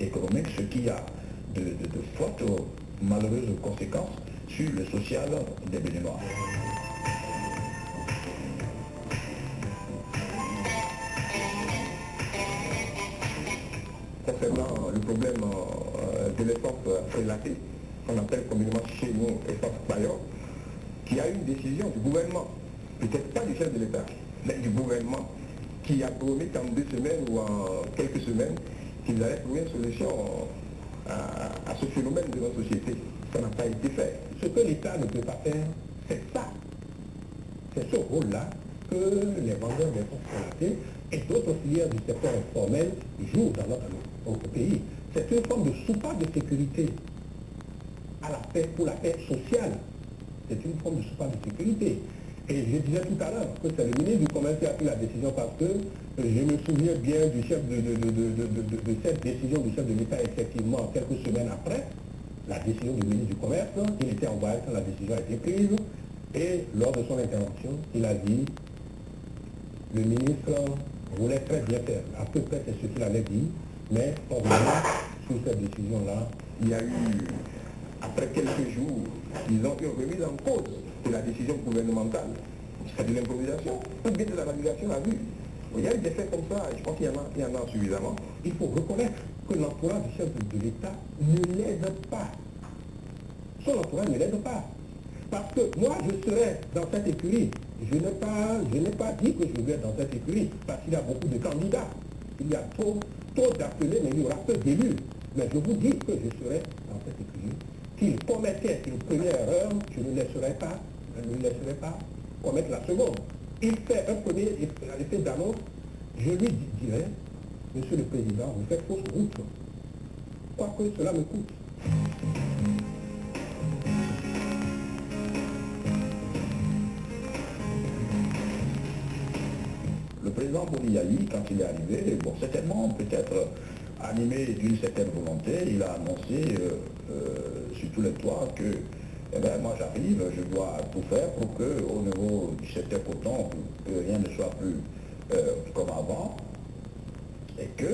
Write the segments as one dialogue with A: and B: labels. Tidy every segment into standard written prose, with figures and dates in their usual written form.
A: économique, ce qui a de fortes malheureuses conséquences sur le social des Béninois.
B: Concernant le problème de l'essence prélatée, qu'on appelle communément chez nous essence Bayon, qui a eu une décision du gouvernement, peut-être pas du chef de l'État, mais du gouvernement, qui a promis qu'en 2 semaines ou en quelques semaines, qu'ils allaient trouver une solution à ce phénomène de notre société. Ça n'a pas été fait.
C: Ce que l'État ne peut pas faire, c'est ça. C'est ce rôle-là que les vendeurs d'essence prélatée et d'autres filières du secteur informel jouent dans notre pays. C'est une forme de soupape de sécurité à la paix, pour la paix sociale. C'est une forme de soupape de sécurité. Et je disais tout à l'heure que c'est le ministre du Commerce qui a pris la décision parce que je me souviens bien du chef de cette décision du chef de l'État, effectivement, quelques semaines après la décision du ministre du Commerce. Il était envoyé quand la décision a été prise. Et lors de son intervention, il a dit, le ministre voulait très bien faire. À peu près c'est ce qu'il avait dit, mais on verra sur cette décision-là.
B: Il y a eu, après quelques jours, ils ont eu une remise en cause de la décision gouvernementale. C'est de l'improvisation, ou bien de la navigation à vue. Il y a eu des faits comme ça, et je pense qu'il y en a suffisamment.
C: Il faut reconnaître que l'entourage du chef de l'État ne l'aide pas. Son entourage ne l'aide pas. Parce que moi, je serais dans cette écurie. Je n'ai pas dit que je vais dans cette écurie, parce qu'il y a beaucoup de candidats. Il y a trop d'appelés, mais il y aura peu d'élus. Mais je vous dis que je serai dans cette écurie. S'il commettait une première erreur, je ne laisserai pas commettre la seconde. Il fait un premier effet d'annonce, je lui dirais, Monsieur le Président, vous faites fausse route, quoi que cela me coûte.
A: Le président Boniaï, quand il est arrivé, bon, certainement, peut-être animé d'une certaine volonté, il a annoncé sur tous les toits que eh bien, moi j'arrive, je dois tout faire pour qu'au niveau du secteur coton, que rien ne soit plus comme avant, et que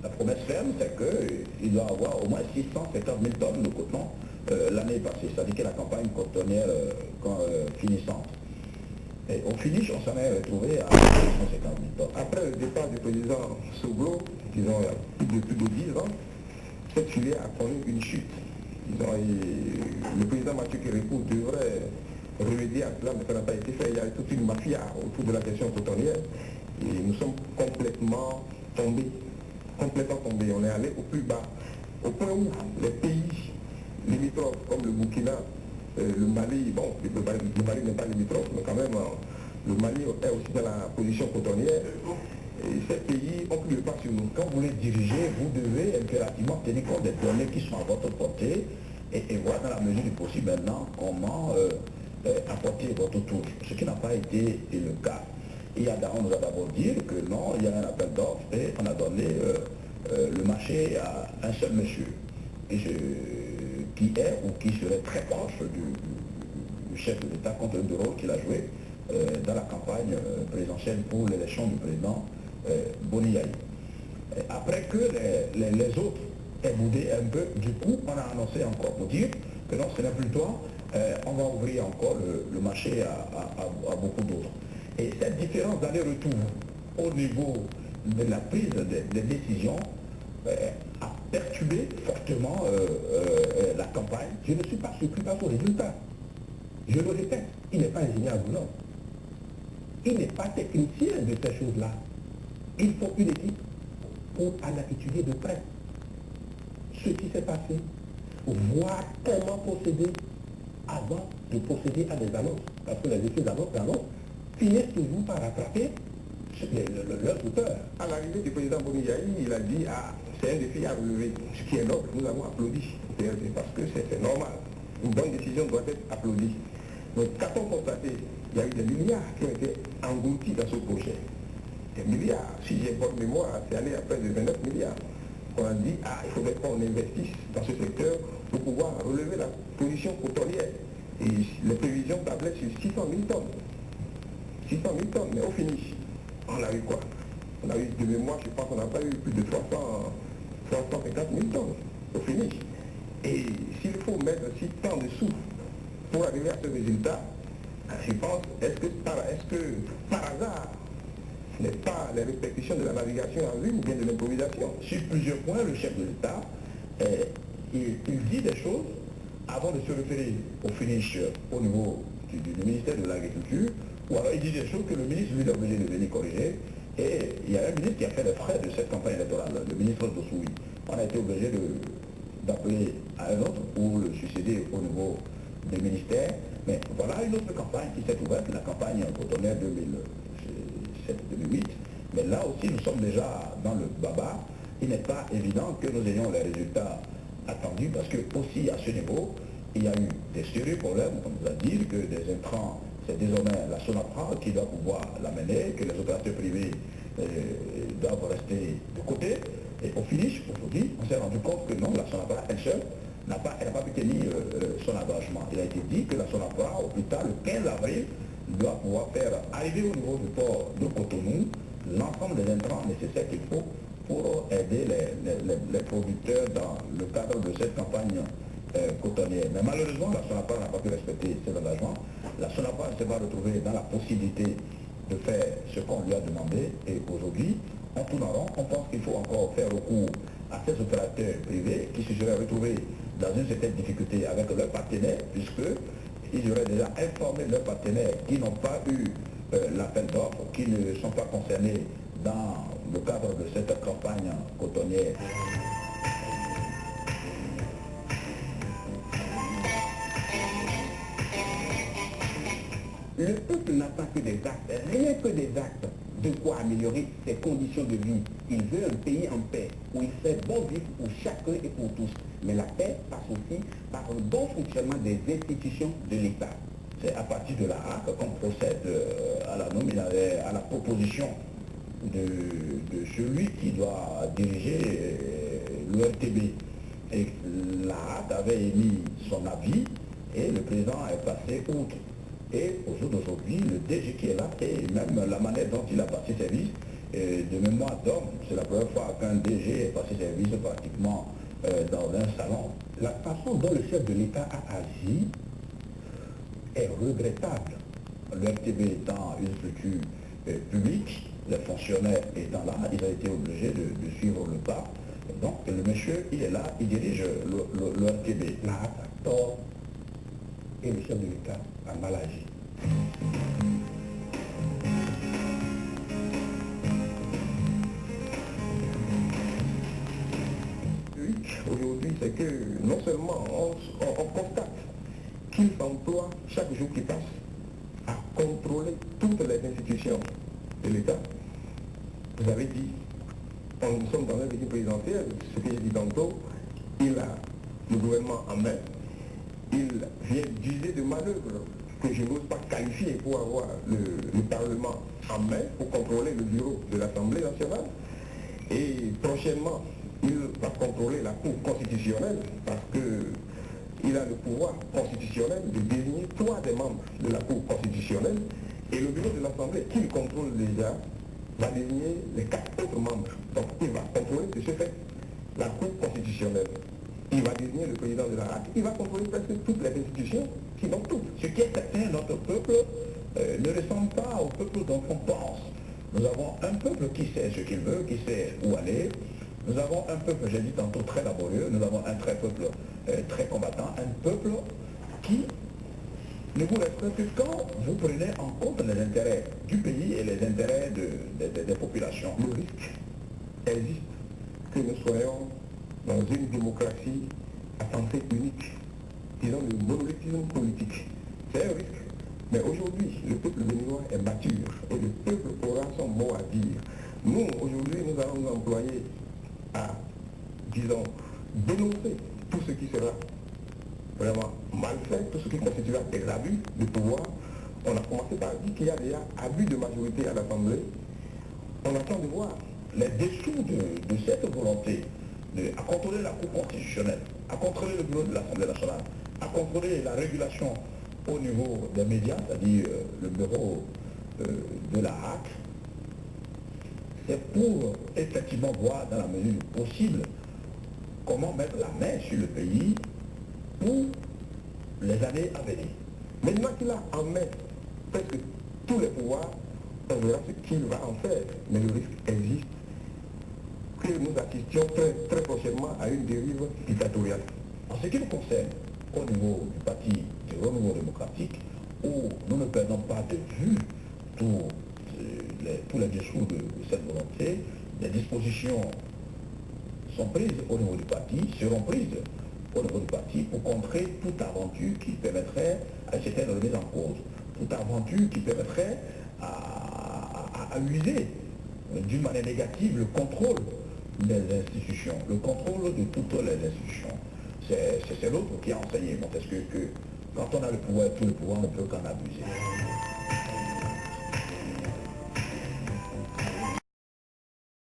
A: la promesse ferme, c'est qu'il doit avoir au moins 650 000 tonnes de coton l'année passée, c'est-à-dire que la campagne cotonnière finissante. Et au finish, on s'en est retrouvé à 150 000 tonnes.
B: Après le départ du président Soglo, disons il y a plus de 10 ans, cette filière a connu une chute. Le président Mathieu Kérékou devrait remédier à cela, mais ça n'a pas été fait. Il y a toute une mafia autour de la question cotonnière. Et nous sommes complètement tombés. On est allé au plus bas. Au point où les pays limitrophes, comme le Burkina, le Mali, bon, le Mali n'est pas limitrophe, mais quand même, le Mali est aussi dans la position cotonnière. Et ces pays ont pris le pas sur nous.
A: Quand vous les dirigez, vous devez impérativement tenir compte des données qui sont à votre portée et voir dans la mesure du possible maintenant comment apporter votre touche, ce qui n'a pas été le cas. On nous a d'abord dit que non, il y a un appel d'offres et on a donné le marché à un seul monsieur qui est ou qui serait très proche du chef de l'État compte tenu du rôle qu'il a joué dans la campagne présidentielle pour l'élection du président Boniaï. Après que les autres aient boudé un peu, du coup, on a annoncé encore pour dire que non, ce n'est plus toi, on va ouvrir encore le marché à beaucoup d'autres. Et cette différence d'aller-retour au niveau de la prise des décisions a perturbé fortement la campagne.
C: Je ne suis pas surpris par son résultat. Je le répète, il n'est pas ingénieur agronome. Il n'est pas technicien de ces choses-là. Il faut une équipe pour aller étudier de près ce qui s'est passé, voir comment procéder avant de procéder à des annonces. Parce que les effets d'annonce finissent toujours par rattraper leurs auteurs.
B: À l'arrivée du président Boniaï, il a dit c'est un défi à relever. Ce qui est noble, nous avons applaudi. Parce que c'est normal. Une bonne décision doit être applaudie. Donc, qu'a-t-on constaté? Il y a eu des milliards qui ont été engloutis dans ce projet. Des milliards. Si j'ai bonne mémoire, c'est allé à près de 29 milliards. On a dit, il faudrait qu'on investisse dans ce secteur pour pouvoir relever la position cotonnière. Et les prévisions tablaient sur 600 000 tonnes. 600 000 tonnes, mais au finish, on a eu quoi? On a eu de mémoire, je pense qu'on n'a pas eu plus de 300 350 000 tonnes au finish. Et s'il faut mettre si tant de sous pour arriver à ce résultat, je pense, est-ce que par hasard, ce n'est pas les répercussions de la navigation en vue ou bien de l'improvisation?
A: Sur plusieurs points, le chef de l'État, il dit des choses avant de se référer au finish au niveau du ministère de l'Agriculture, ou alors il dit des choses que le ministre lui est obligé de venir corriger. Et il y a un ministre qui a fait les frais de cette campagne électorale, le ministre Dossoui. On a été obligé d'appeler à un autre pour le succéder au niveau des ministères. Mais voilà une autre campagne qui s'est ouverte, la campagne cotonnière 2007-2008. Mais là aussi, nous sommes déjà dans le baba. Il n'est pas évident que nous ayons les résultats attendus, parce que aussi à ce niveau, il y a eu des sérieux problèmes, comme vous a dit, que des intrants, c'est désormais la Sonapra qui doit pouvoir l'amener, que les opérateurs privés doivent rester de côté. Et au finish, aujourd'hui, on s'est rendu compte que non, la Sonapra, elle seule, elle n'a pas pu tenir son engagement. Il a été dit que la Sonapra, au plus tard, le 15 avril, doit pouvoir faire arriver au niveau du port de Cotonou l'ensemble des intrants nécessaires qu'il faut pour aider les producteurs dans le cadre de cette campagne cotonnière. Mais malheureusement, la Sonapar n'a pas pu respecter ses engagements. La Sonapar se va retrouver dans la possibilité de faire ce qu'on lui a demandé. Et aujourd'hui, en tourne en rond, on pense qu'il faut encore faire recours à ces opérateurs privés qui se seraient retrouvés dans une certaine difficulté avec leurs partenaires, puisqu'ils auraient déjà informé leurs partenaires qui n'ont pas eu l'appel d'offres, qui ne sont pas concernés dans le cadre de cette campagne cotonnière.
D: Le peuple n'attend que des actes, rien que des actes, de quoi améliorer ses conditions de vie. Il veut un pays en paix, où il fait bon vivre pour chacun et pour tous. Mais la paix passe aussi par un bon fonctionnement des institutions de l'État.
A: C'est à partir de la HAC qu'on procède à la proposition de celui qui doit diriger l'ORTB. Et la HAC avait émis son avis et le président est passé outre. Et au jour d'aujourd'hui, le DG qui est là, et même la manière dont il a passé service, de mémoire d'homme, c'est la première fois qu'un DG est passé service pratiquement dans un salon.
C: La façon dont le chef de l'État a agi est regrettable.
A: L'ORTB étant une structure publique, les fonctionnaires étant là, ils ont été obligés de suivre le pas. Et donc le monsieur, il est là, il dirige l'ORTB.
C: La HAC a tort et le chef de l'État a mal agi.
B: Aujourd'hui, c'est que non seulement on constate qu'il s'emploie chaque jour qui passe à contrôler toutes les institutions de l'État. Vous avez dit, nous sommes dans un régime présidentiel, ce que j'ai dit tantôt, il a le gouvernement en main, il vient d'user de manœuvres que je n'ose pas qualifier pour avoir le Parlement en main, pour contrôler le bureau de l'Assemblée nationale. Et prochainement, il va contrôler la Cour constitutionnelle parce qu'il a le pouvoir constitutionnel de désigner 3 des membres de la Cour constitutionnelle et le bureau de l'Assemblée, qu'il contrôle déjà, va désigner les 4 autres membres. Donc il va contrôler de ce fait la Cour constitutionnelle. Il va désigner le président de la RAC, il va contrôler presque toutes les institutions, sinon toutes.
A: Ce qui est certain, notre peuple ne ressemble pas au peuple dont on pense. Nous avons un peuple qui sait ce qu'il veut, qui sait où aller. Nous avons un peuple, j'ai dit tantôt, très laborieux. Nous avons un peuple très combattant, un peuple qui ne vous respecte que quand vous prenez en compte les intérêts du pays et les intérêts des populations.
B: Le risque existe que nous soyons dans une démocratie à pensée unique, disons le monolithisme politique. C'est un risque. Mais aujourd'hui, le peuple béninois est mature et le peuple aura son mot à dire. Nous, aujourd'hui, nous allons nous employer à, disons, dénoncer tout ce qui sera vraiment mal fait, tout ce qui constituera des abus de pouvoir. On a commencé par dire qu'il y a déjà abus de majorité à l'Assemblée. On attend de voir
A: les dessous de cette volonté à contrôler la Cour constitutionnelle, à contrôler le bureau de l'Assemblée nationale, à contrôler la régulation au niveau des médias, c'est-à-dire le bureau de la HAC. C'est pour effectivement voir dans la mesure du possible comment mettre la main sur le pays pour les années à venir.
B: Maintenant qu'il a en main presque tous les pouvoirs, on verra ce qu'il va en faire. Mais le risque existe que nous assistions très prochainement à une dérive dictatoriale.
A: En ce qui nous concerne, au niveau du parti du renouveau démocratique, où nous ne perdons pas de vue tous les discours de cette volonté, des dispositions sont prises au niveau du parti, seront prises au niveau du parti pour contrer toute aventure qui permettrait à une certaine remise en cause, toute aventure qui permettrait à user d'une manière négative le contrôle des institutions, le contrôle de toutes les institutions. C'est l'autre qui a enseigné Montesquieu que quand on a le pouvoir, tout le pouvoir ne peut qu'en abuser.